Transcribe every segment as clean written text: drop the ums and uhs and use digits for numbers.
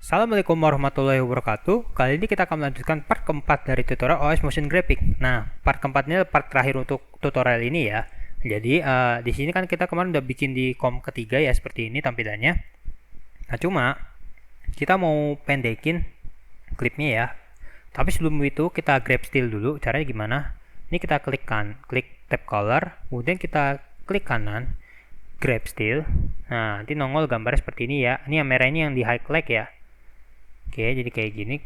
Assalamualaikum warahmatullahi wabarakatuh. Kali ini kita akan melanjutkan part keempat dari tutorial OS Motion Graphic. Nah, part keempat ini part terakhir untuk tutorial ini ya. Jadi di sini kan kita kemarin udah bikin di COM ketiga ya, seperti ini tampilannya. Nah, cuma kita mau pendekin klipnya ya. Tapi sebelum itu kita grab still dulu. Caranya gimana? Ini kita klik tab color, kemudian kita klik kanan, grab still. Nah, nanti nongol gambarnya seperti ini ya. Ini yang merah ini yang di highlight ya. Oke, jadi kayak gini.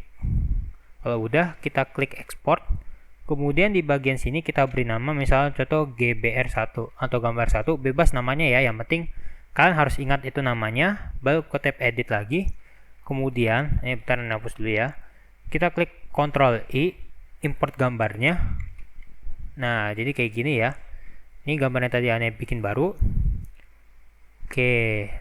Kalau udah, kita klik export. Kemudian di bagian sini kita beri nama, misalnya contoh GBR1 atau gambar 1, bebas namanya ya. Yang penting kalian harus ingat itu namanya. Baru ke tab edit lagi. Kemudian, ini bentar hapus dulu ya. Kita klik Ctrl I, import gambarnya. Nah, jadi kayak gini ya. Ini gambarnya tadi aneh bikin baru. Oke,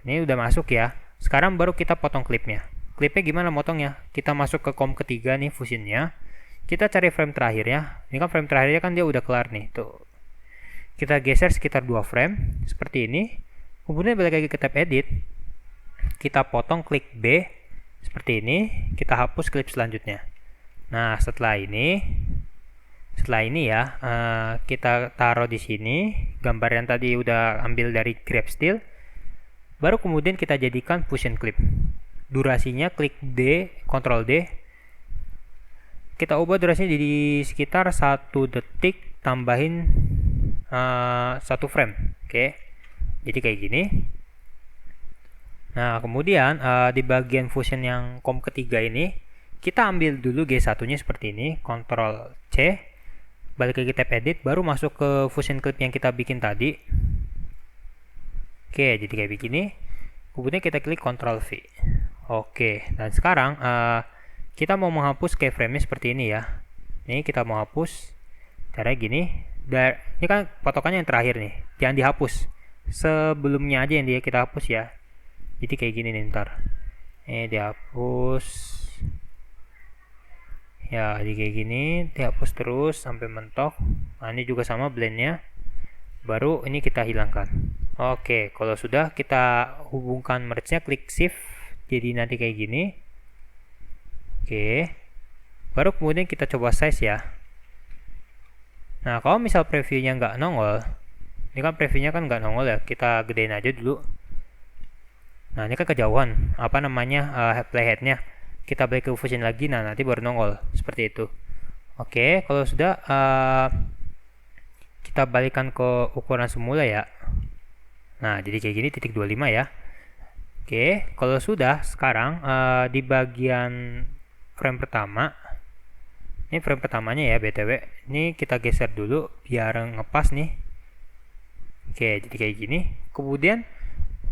ini udah masuk ya. Sekarang baru kita potong klipnya. Klipnya gimana motongnya? Kita masuk ke COM ketiga nih, fusionnya. Kita cari frame terakhirnya. Ini kan frame terakhirnya kan dia udah kelar nih. Tuh. Kita geser sekitar 2 frame. Seperti ini. Kemudian balik lagi ke tab edit. Kita potong klik B. Seperti ini. Kita hapus klip selanjutnya. Nah, setelah ini ya, kita taruh di sini. Gambar yang tadi udah ambil dari grab still. Baru kemudian kita jadikan fusion clip. Durasinya klik D, Ctrl D. Kita ubah durasinya jadi sekitar 1 detik tambahin 1 frame. Oke. Jadi kayak gini. Nah, kemudian di bagian fusion yang COM ketiga ini, kita ambil dulu G1-nya seperti ini, Ctrl C. Balik lagi tab edit, baru masuk ke fusion clip yang kita bikin tadi. Oke, jadi kayak begini. Kemudian kita klik Ctrl V. Oke, dan sekarang kita mau menghapus keyframe-nya seperti ini ya. Ini kita mau hapus. Caranya gini. Ini kan patokannya yang terakhir nih. Jangan dihapus. Sebelumnya aja yang kita hapus ya. Jadi kayak gini nih ntar. Ini dihapus. Ya, jadi kayak gini. Dihapus terus sampai mentok. Nah, ini juga sama blend-nya. Baru ini kita hilangkan. Oke, kalau sudah kita hubungkan merge-nya, klik shift. Jadi nanti kayak gini. Oke. Baru kemudian kita coba size ya. Nah, kalau misal previewnya nggak nongol, ini kan previewnya kan nggak nongol ya, kita gedein aja dulu. Nah, ini kan kejauhan, apa namanya, playheadnya. Kita balik ke fusion lagi, nah nanti baru nongol, seperti itu. Oke, kalau sudah, kita balikan ke ukuran semula ya. Nah, jadi kayak gini, titik 25 ya. Oke, kalau sudah, sekarang di bagian frame pertama, ini frame pertamanya ya BTW, ini kita geser dulu biar ngepas nih. Oke, jadi kayak gini. Kemudian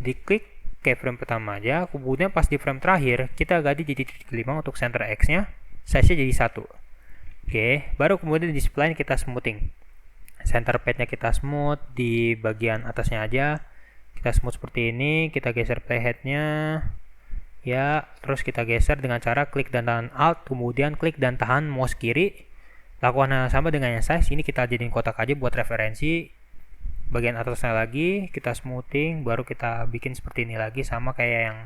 diklik keyframe pertama aja, kemudian pas di frame terakhir kita ganti jadi titik 5 untuk center X nya, size nya jadi 1. Oke, baru kemudian di spline kita smoothing. Center pad nya kita smooth, di bagian atasnya aja kita smooth seperti ini. Kita geser playhead-nya ya, terus kita geser dengan cara klik dan tahan alt, kemudian klik dan tahan mouse kiri. Lakukan hal yang sama dengan yang size. Ini kita jadiin kotak aja buat referensi. Bagian atasnya lagi kita smoothing, baru kita bikin seperti ini lagi, sama kayak yang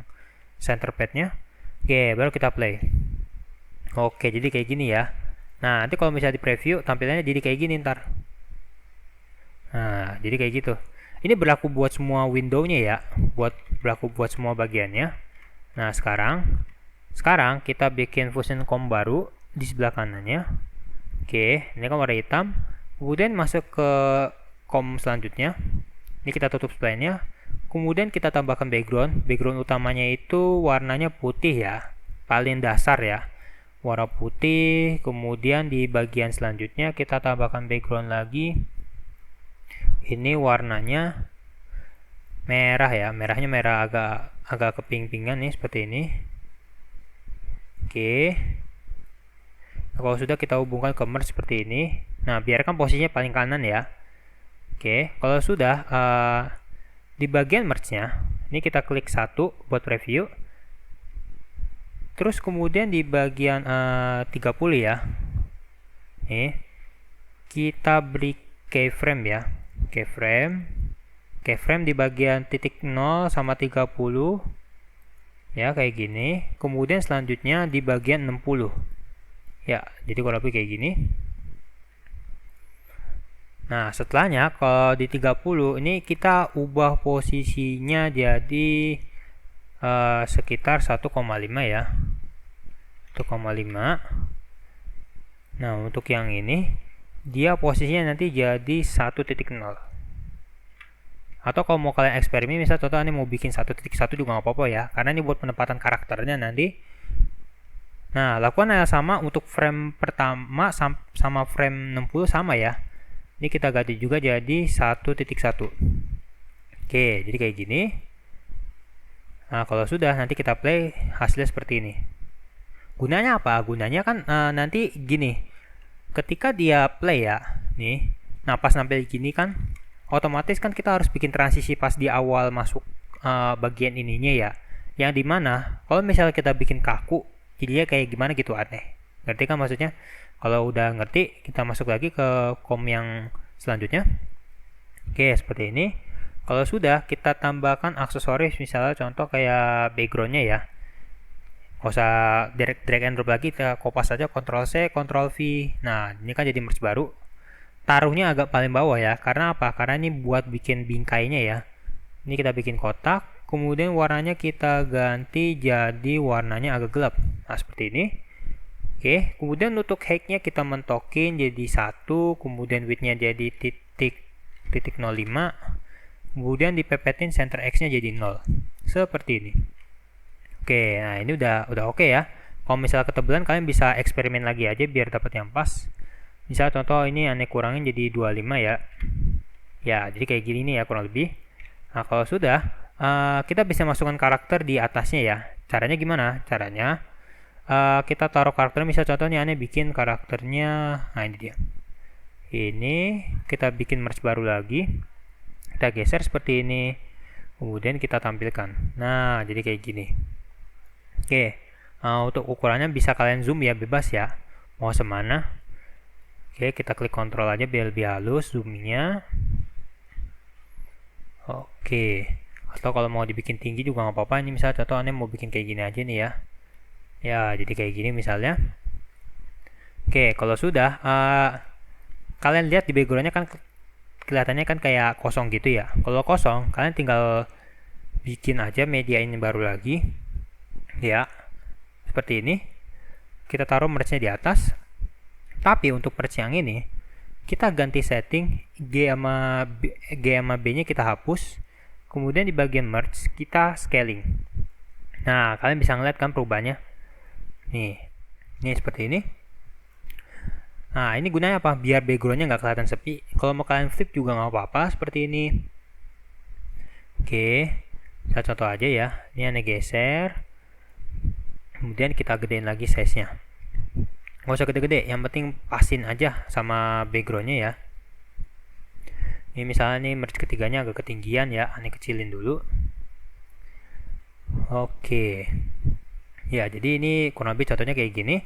center pad-nya. Oke, baru kita play. Oke, jadi kayak gini ya. Nah, nanti kalau misalnya di preview tampilannya jadi kayak gini ntar. Nah, jadi kayak gitu. Ini berlaku buat semua window-nya ya, berlaku buat semua bagiannya. Nah, sekarang kita bikin fusion COM baru di sebelah kanannya. Oke, ini kan warna hitam. Kemudian masuk ke COM selanjutnya. Ini kita tutup spline-nya. Kemudian kita tambahkan background. Background utamanya itu warnanya putih ya, paling dasar ya, warna putih. Kemudian di bagian selanjutnya kita tambahkan background lagi. Ini warnanya merah ya, merahnya merah agak keping-pingan nih, seperti ini. Oke. Nah, kalau sudah kita hubungkan ke merge seperti ini. Nah, biarkan posisinya paling kanan ya. Oke, kalau sudah di bagian merge-nya, ini kita klik 1 buat preview. Terus kemudian di bagian 30 ya. Nih. Kita beri keyframe ya. Keyframe di bagian titik 0 sama 30 Ya, kayak gini. Kemudian selanjutnya di bagian 60. Ya, jadi kurang lebih kayak gini. Nah, setelahnya kalau di 30 ini kita ubah posisinya jadi sekitar 1,5 ya. 1,5. Nah, untuk yang ini dia posisinya nanti jadi 1.0. Atau kalau mau kalian eksperimen, misal contoh ini mau bikin 1.1 juga nggak apa-apa ya, karena ini buat penempatan karakternya nanti. Nah, lakukan hal sama untuk frame pertama sama frame 60 sama ya. Ini kita ganti juga jadi 1.1. Oke, jadi kayak gini. Nah, kalau sudah nanti kita play, hasilnya seperti ini. Gunanya apa? Gunanya kan nanti gini. Ketika dia play ya, nih. Nah, pas nampil gini kan otomatis kan kita harus bikin transisi pas di awal masuk bagian ininya ya, yang dimana kalau misalnya kita bikin kaku jadinya kayak gimana gitu, aneh. Ngerti kan maksudnya? Kalau udah ngerti, kita masuk lagi ke kom yang selanjutnya. Oke, seperti ini. Kalau sudah, kita tambahkan aksesoris, misalnya contoh kayak backgroundnya ya. Nggak usah drag and drop lagi, kita kopas saja, Ctrl C, Ctrl V. Nah, ini kan jadi merge baru. Taruhnya agak paling bawah ya, karena apa? Karena ini buat bikin bingkainya ya. Ini kita bikin kotak, kemudian warnanya kita ganti jadi warnanya agak gelap. Nah, seperti ini. Oke, kemudian untuk height-nya kita mentokin jadi 1, kemudian width-nya jadi titik 05, kemudian dipepetin center X-nya jadi 0. Seperti ini. Oke, nah ini udah oke ya. Kalau misalnya ketebalan, kalian bisa eksperimen lagi aja biar dapat yang pas. Misal contoh ini aneh kurangin jadi 25 ya. Ya, jadi kayak gini nih ya kurang lebih. Nah, kalau sudah, kita bisa masukkan karakter di atasnya ya. Caranya gimana? Caranya kita taruh karakter, misal contohnya aneh bikin karakternya. Nah, ini dia. Ini kita bikin merge baru lagi. Kita geser seperti ini. Kemudian kita tampilkan. Nah, jadi kayak gini. Oke. Untuk ukurannya bisa kalian zoom ya, bebas ya. Mau semana. Oke, kita klik Ctrl aja biar lebih halus zoomnya. Oke. Atau kalau mau dibikin tinggi juga nggak apa-apa. Ini misalnya contoh aneh mau bikin kayak gini aja nih ya. Ya, jadi kayak gini misalnya. Oke, kalau sudah, kalian lihat di backgroundnya kan kelihatannya kan kayak kosong gitu ya. Kalau kosong, kalian tinggal bikin aja media ini baru lagi. Ya, seperti ini. Kita taruh merge-nya di atas. Tapi untuk merge yang ini, kita ganti setting G sama B-nya kita hapus. Kemudian di bagian merge, kita scaling. Nah, kalian bisa ngeliat kan perubahannya. Nih, ini seperti ini. Nah, ini gunanya apa? Biar backgroundnya nggak kelihatan sepi. Kalau mau kalian flip juga nggak apa-apa, seperti ini. Oke, saya contoh aja ya. Ini aneh geser. Kemudian kita gedein lagi size-nya. Nggak usah gede-gede, yang penting pasin aja sama backgroundnya ya. Ini misalnya nih merge ketiganya agak ketinggian ya, aneh kecilin dulu. Oke. Ya, jadi ini kurang lebih contohnya kayak gini.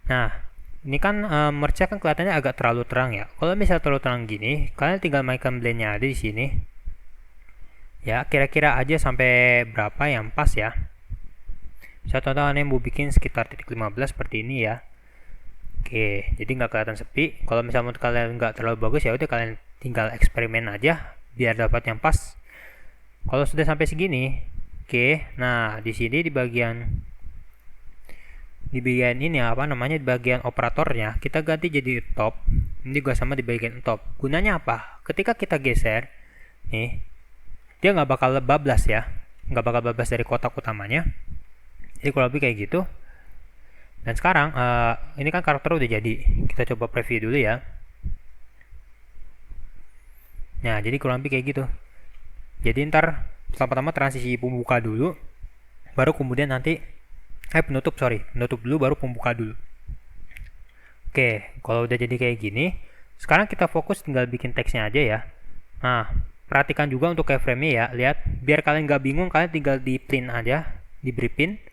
Nah, ini kan merge kan kelihatannya agak terlalu terang ya. Kalau misalnya terlalu terang gini, kalian tinggal mainkan blend-nya ada di sini. Ya, kira-kira aja sampai berapa yang pas ya. Saya contoh aneh mau bikin sekitar titik 15 seperti ini ya. Oke, jadi nggak kelihatan sepi. Kalau misalnya menurut kalian nggak terlalu bagus ya udah kalian tinggal eksperimen aja biar dapat yang pas. Kalau sudah sampai segini, oke. Nah, di sini di bagian ini apa namanya, di bagian operatornya kita ganti jadi top. Ini juga sama di bagian top. Gunanya apa? Ketika kita geser, nih dia nggak bakal bablas ya, nggak bakal bablas dari kotak utamanya. Jadi kurang lebih kayak gitu. Dan sekarang ini kan karakter udah jadi. Kita coba preview dulu ya. Nah, jadi kurang lebih kayak gitu. Jadi ntar pertama-tama transisi pembuka dulu, baru kemudian nanti penutup dulu baru pembuka dulu. Oke, kalau udah jadi kayak gini, sekarang kita fokus tinggal bikin teksnya aja ya. Nah, perhatikan juga untuk keyframe-nya ya. Lihat, biar kalian nggak bingung, kalian tinggal di print aja, di print.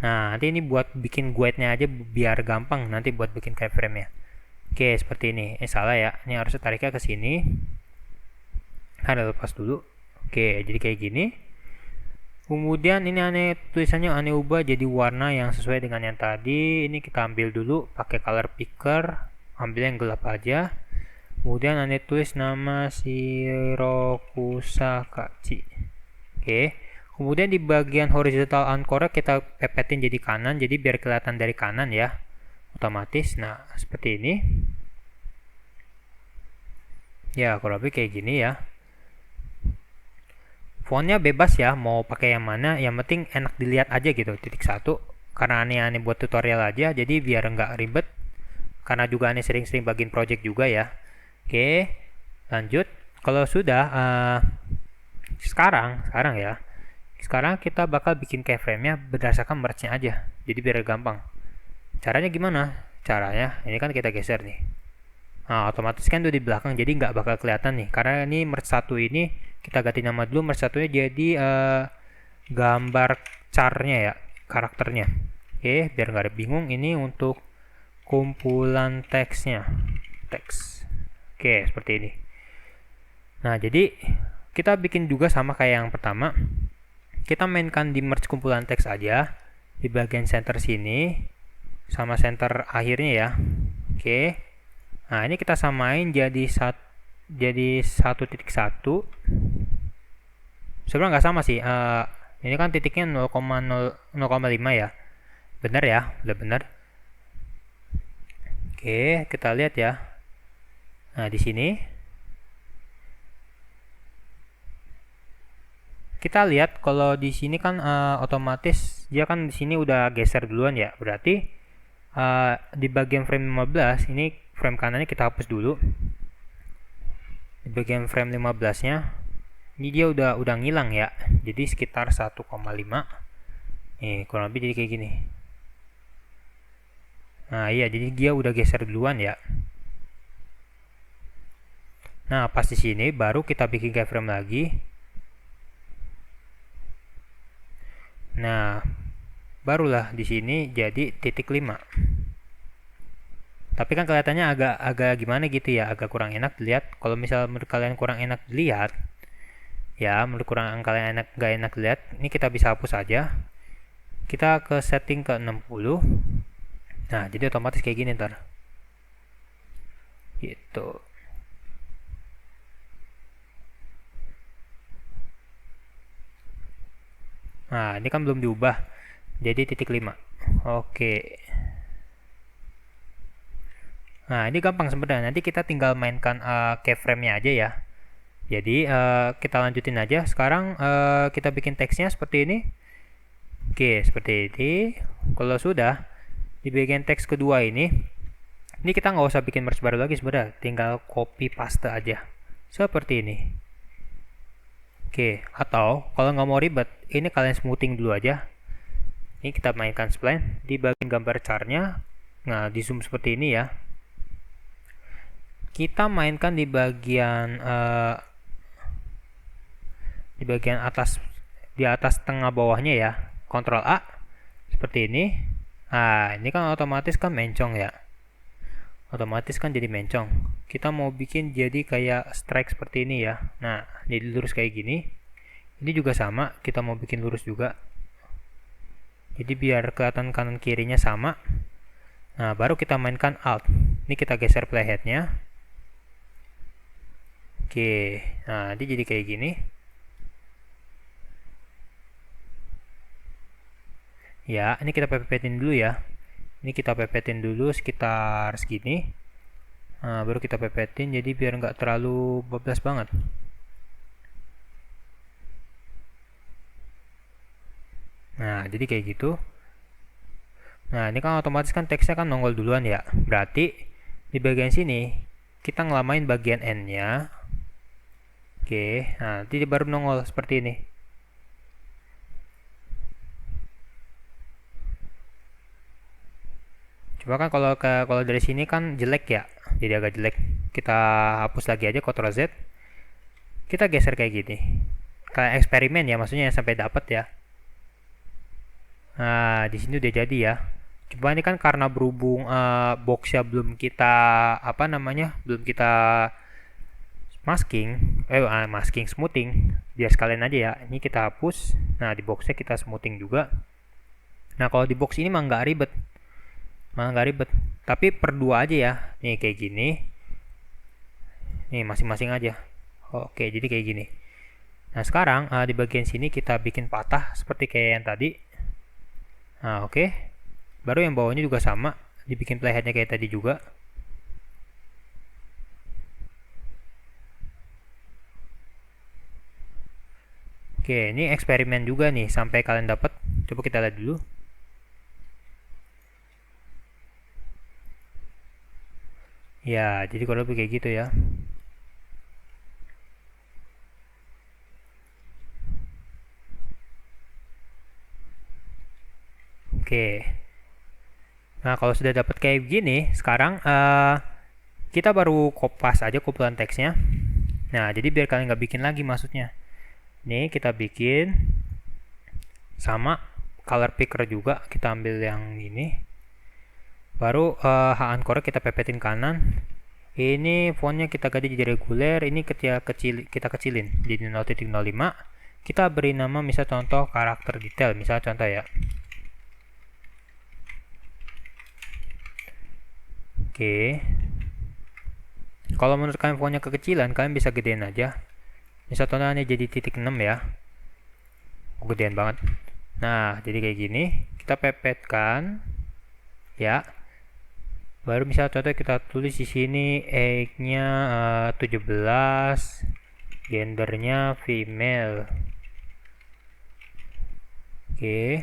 Nah, nanti ini buat bikin guide-nya aja biar gampang nanti buat bikin keyframe-nya. Oke, seperti ini. Salah ya. Ini harusnya tariknya ke sini. Ada lepas dulu. Oke, jadi kayak gini. Kemudian ini tulisannya aneh ubah jadi warna yang sesuai dengan yang tadi. Ini kita ambil dulu pakai color picker, ambil yang gelap aja. Kemudian aneh tulis nama Shirokusa Kachi. Oke. Kemudian di bagian horizontal anchor kita pepetin jadi kanan, jadi biar kelihatan dari kanan ya, otomatis. Nah, seperti ini. Ya, kurang lebih kayak gini ya. Fontnya bebas ya, mau pakai yang mana, yang penting enak dilihat aja gitu, titik satu. Karena aneh buat tutorial aja, jadi biar nggak ribet. Karena juga aneh sering-sering bagiin project juga ya. Oke, lanjut. Kalau sudah, sekarang ya. Sekarang kita bakal bikin keyframe-nya berdasarkan merge-nya aja. Jadi biar gampang. Caranya gimana? Caranya, ini kan kita geser nih. Nah, otomatis kan tuh di belakang, jadi nggak bakal kelihatan nih. Karena ini merge satu ini, kita ganti nama dulu, merge satunya jadi gambar charnya ya, karakternya. Oke, biar nggak ada bingung, ini untuk kumpulan teksnya. Teks. Oke, seperti ini. Nah, jadi kita bikin juga sama kayak yang pertama. Kita mainkan di merge kumpulan teks aja. Di bagian center sini, sama center akhirnya ya. Oke. Nah, ini kita samain jadi 1.1. Sebenarnya nggak sama sih. Ini kan titiknya 0,5 ya. Benar ya, udah benar. Oke, kita lihat ya. Nah, di sini kita lihat kalau di sini kan otomatis dia kan di sini udah geser duluan ya. Berarti di bagian frame 15 ini frame kanannya kita hapus dulu. Di bagian frame 15-nya ini dia udah ngilang ya. Jadi sekitar 1,5. Nih, kurang lebih jadi kayak gini. Nah, iya, jadi dia udah geser duluan ya. Nah, pas di sini baru kita bikin keyframe lagi. Nah, barulah di sini jadi titik 5. Tapi kan kelihatannya agak gimana gitu ya, agak kurang enak dilihat. Kalau misal menurut kalian kurang enak dilihat, ya menurut kalian nggak enak dilihat, ini kita bisa hapus aja. Kita ke setting ke 60. Nah, jadi otomatis kayak gini ntar. Gitu. Nah, ini kan belum diubah. Jadi titik 5. Oke. Nah, ini gampang sebenarnya. Nanti kita tinggal mainkan keyframe-nya aja ya. Jadi kita lanjutin aja. Sekarang kita bikin teksnya seperti ini. Oke, seperti ini. Kalau sudah, di bagian teks kedua ini kita nggak usah bikin merge baru lagi sebenarnya. Tinggal copy paste aja. Seperti ini. Oke, atau kalau nggak mau ribet, ini kalian smoothing dulu aja. Ini kita mainkan spline di bagian gambar charnya. Nah, di zoom seperti ini ya. Kita mainkan di bagian atas, di atas tengah bawahnya ya. Ctrl A seperti ini. Nah, ini kan otomatis kan mencong ya. Otomatis kan jadi mencong. Kita mau bikin jadi kayak strike seperti ini ya. Nah, jadi lurus kayak gini. Ini juga sama, kita mau bikin lurus juga. Jadi biar kelihatan kanan kirinya sama. Nah, baru kita mainkan Alt. Ini kita geser playheadnya. Oke, nah dia jadi kayak gini. Ya, ini kita pepetin dulu ya. Ini kita pepetin dulu sekitar segini. Nah, baru kita pepetin jadi biar nggak terlalu bablas banget. Nah, jadi kayak gitu. Nah, ini kan otomatis kan teksnya kan nongol duluan ya. Berarti di bagian sini kita ngelamain bagian N-nya. Oke, nah nanti baru nongol seperti ini. Coba kan kalau dari sini kan jelek ya, jadi agak jelek. Kita hapus lagi aja, Ctrl Z. Kita geser kayak gini. Kayak eksperimen ya, maksudnya sampai dapat ya. Nah, di sini udah jadi ya. Coba ini kan karena berhubung boxnya belum kita belum kita masking smoothing biar sekalian aja ya. Ini kita hapus. Nah, di boxnya kita smoothing juga. Nah, kalau di box ini mah nggak ribet, tapi per dua aja ya. Nih kayak gini, nih masing-masing aja. Oke, jadi kayak gini. Nah, sekarang di bagian sini kita bikin patah seperti kayak yang tadi. Nah, oke. Baru yang bawahnya juga sama, dibikin playheadnya kayak tadi juga. Oke, ini eksperimen juga nih sampai kalian dapat. Coba kita lihat dulu. Ya, jadi kalau lebih kayak gitu ya. Oke. Nah, kalau sudah dapat kayak begini, sekarang kita baru kopas aja kumpulan teksnya. Nah, jadi biar kalian nggak bikin lagi maksudnya. Nih kita bikin sama color picker juga, kita ambil yang ini. Baru anchor kita pepetin kanan. Ini fontnya kita ganti jadi reguler. Ini kita kecilin jadi 0.05. Kita beri nama misal contoh karakter detail, misal contoh ya. Oke. Kalau menurut kalian fontnya kekecilan, kalian bisa gedein aja. Misal contohnya jadi 0.6 ya. Gedean banget. Nah, jadi kayak gini. Kita pepetkan ya. Baru misal contoh kita tulis di sini age-nya 17, gendernya female. Oke.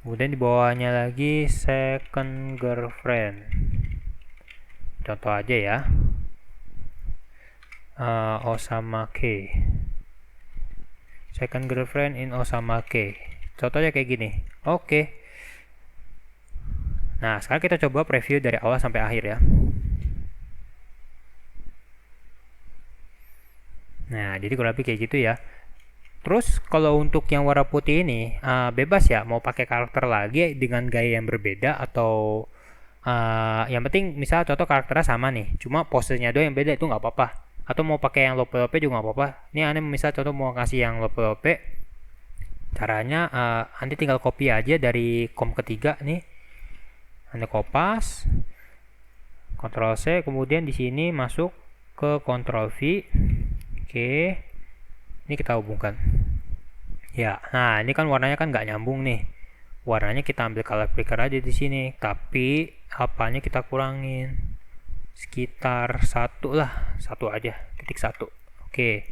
Kemudian di bawahnya lagi second girlfriend. Contoh aja ya. Osamake. Second girlfriend in Osamake. Contohnya kayak gini. Oke. Nah, sekarang kita coba preview dari awal sampai akhir ya. Nah, jadi kurang lebih kayak gitu ya. Terus kalau untuk yang warna putih ini bebas ya, mau pakai karakter lagi dengan gaya yang berbeda atau yang penting misal contoh karakternya sama nih, cuma posenya doang yang beda, itu nggak apa-apa. Atau mau pakai yang lope-lope juga nggak apa-apa. Ini aneh misal contoh mau kasih yang lope-lope, caranya nanti tinggal copy aja dari kom ketiga nih. Anda kopas, Ctrl C, kemudian di sini masuk ke Ctrl V. Oke, ini kita hubungkan. Ya, nah ini kan warnanya kan nggak nyambung nih. Warnanya kita ambil color picker aja di sini, tapi apanya kita kurangin sekitar 1 lah, 1 aja, titik 1. Oke,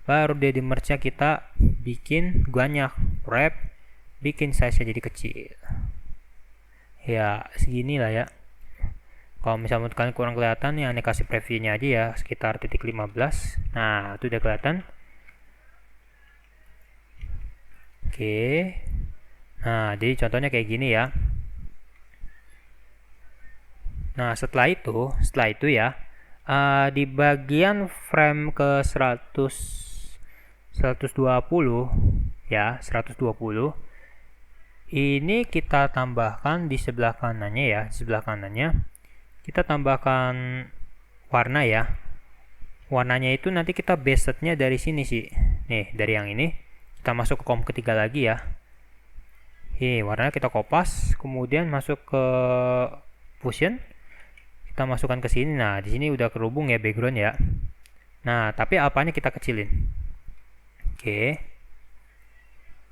baru dia di merge nya kita bikin banyak, wrap, bikin size nya jadi kecil ya, segini lah ya. Kalau misalnya kalian kurang kelihatan ya, aneh kasih previewnya aja ya, sekitar titik 15. Nah, itu udah kelihatan. Oke, nah jadi contohnya kayak gini ya. Nah, setelah itu ya, di bagian frame ke 120 ya, 120 ini kita tambahkan di sebelah kanannya ya, di sebelah kanannya kita tambahkan warna ya. Warnanya itu nanti kita base setnya dari sini sih, nih dari yang ini kita masuk ke kom ketiga lagi ya. Warnanya kita kopas, kemudian masuk ke fusion, kita masukkan ke sini. Nah, di sini udah terhubung ya background ya. Nah, tapi apanya kita kecilin. Oke.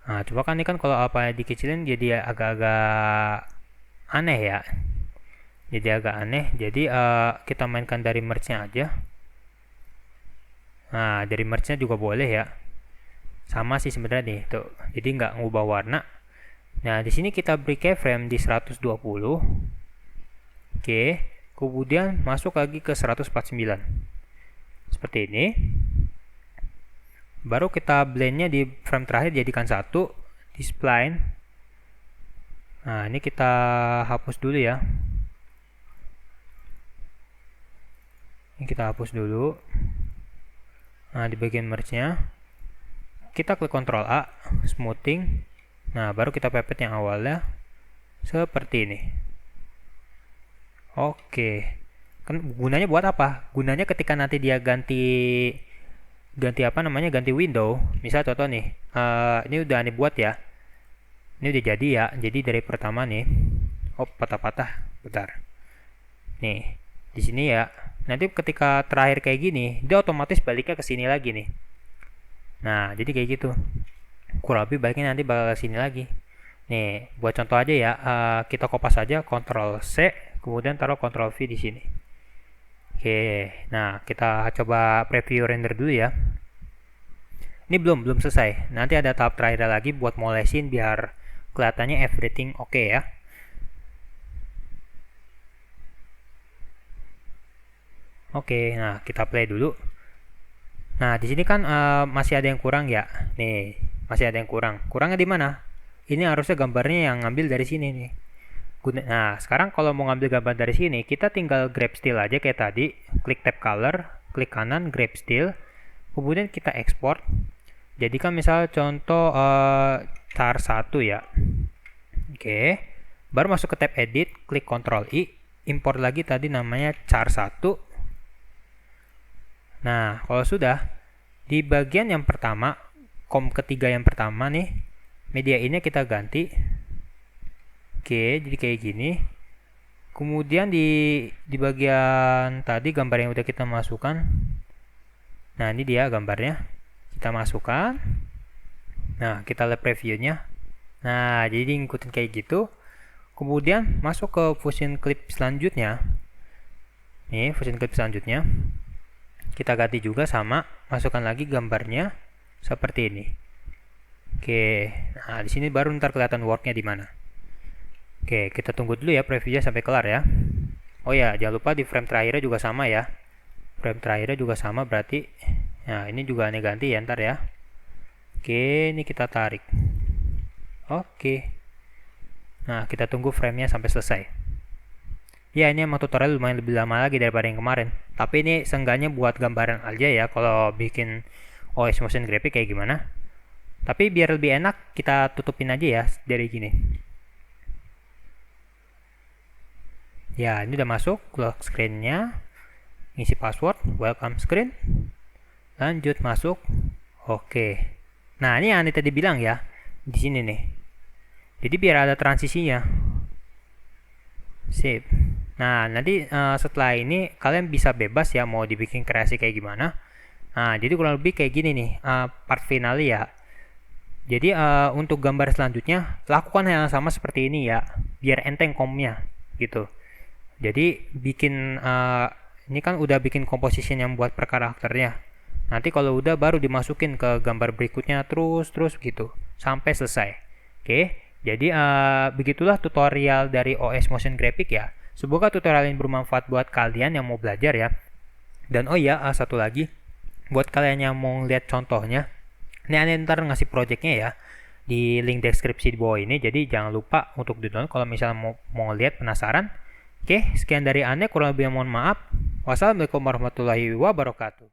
Nah, coba kan ini kan kalau apanya dikecilin jadi agak-agak aneh ya. Jadi agak aneh. Jadi kita mainkan dari merge-nya aja. Nah, dari merge-nya juga boleh ya. Sama sih sebenarnya nih, tuh. Jadi nggak ngubah warna. Nah, di sini kita beri keyframe di 120. Oke. Kemudian masuk lagi ke 149 seperti ini. Baru kita blendnya di frame terakhir jadikan 1 di spline. Nah, ini kita hapus dulu ya. Ini kita hapus dulu. Nah, di bagian merge nya kita klik Ctrl A, smoothing. Nah, baru kita pepet yang awalnya seperti ini. Oke, Kan gunanya buat apa? Gunanya ketika nanti dia ganti ganti window. Misal contoh nih, ini udah aneh buat ya. Ini udah jadi ya. Jadi dari pertama nih, oh patah-patah, bentar. Nih, di sini ya. Nanti ketika terakhir kayak gini, dia otomatis baliknya ke sini lagi nih. Nah, jadi kayak gitu. Kurang lebih baliknya nanti bakal ke sini lagi. Nih, buat contoh aja ya, kita kopas aja Ctrl C, kemudian taruh Ctrl V di sini. Oke, nah kita coba preview render dulu ya. Ini belum selesai. Nanti ada tahap terakhir lagi buat molesin biar kelihatannya everything oke ya. Oke, nah kita play dulu. Nah, di sini kan masih ada yang kurang ya. Nih, masih ada yang kurang. Kurangnya di mana? Ini harusnya gambarnya yang ngambil dari sini nih. Nah, sekarang kalau mau ngambil gambar dari sini, kita tinggal grab still aja kayak tadi. Klik tab color, klik kanan, grab still. Kemudian kita export. Jadikan misal contoh char 1 ya. Oke. Baru masuk ke tab edit, klik Ctrl I, import lagi tadi namanya char 1. Nah, kalau sudah, di bagian yang pertama, ketiga yang pertama nih, media ini kita ganti. Oke, jadi kayak gini. Kemudian di bagian tadi gambar yang udah kita masukkan. Nah, ini dia gambarnya. Kita masukkan. Nah, kita lihat previewnya. Nah, jadi ngikutin kayak gitu. Kemudian masuk ke Fusion Clip selanjutnya. Nih, Fusion Clip selanjutnya. Kita ganti juga sama, masukkan lagi gambarnya seperti ini. Oke, nah di sini baru ntar kelihatan worknya di mana. Oke, kita tunggu dulu ya previewnya sampai kelar ya. Oh ya, jangan lupa di frame terakhirnya juga sama ya. Frame terakhirnya juga sama berarti. Nah, ini juga aneh ganti ya ntar ya. Oke, ini kita tarik. Oke. Nah, kita tunggu framenya sampai selesai. Ya, ini emang tutorial lumayan lebih lama lagi daripada yang kemarin. Tapi ini seenggaknya buat gambaran aja ya kalau bikin OS Motion Graphic kayak gimana. Tapi biar lebih enak, kita tutupin aja ya dari gini. Ya, ini udah masuk lock screen-nya. Ngisi password, welcome screen. Lanjut masuk. Oke. Nah, ini yang Anda tadi bilang ya. Di sini nih. Jadi biar ada transisinya. Sip. Nah, nanti setelah ini kalian bisa bebas ya mau dibikin kreasi kayak gimana. Nah, jadi kurang lebih kayak gini nih, part finale ya. Jadi untuk gambar selanjutnya lakukan hal yang sama seperti ini ya, biar enteng komnya gitu. Jadi bikin ini kan udah bikin composition yang buat per karakternya. Nanti kalau udah baru dimasukin ke gambar berikutnya terus gitu sampai selesai. Oke. Jadi begitulah tutorial dari OS Motion Graphic ya. Semoga tutorial ini bermanfaat buat kalian yang mau belajar ya. Dan oh ya, satu lagi buat kalian yang mau lihat contohnya, ini Ane ntar ngasih projectnya ya di link deskripsi di bawah ini. Jadi jangan lupa untuk di-download kalau misalnya mau lihat penasaran. Oke, sekian dari Ane, kurang lebih mohon maaf. Wassalamualaikum warahmatullahi wabarakatuh.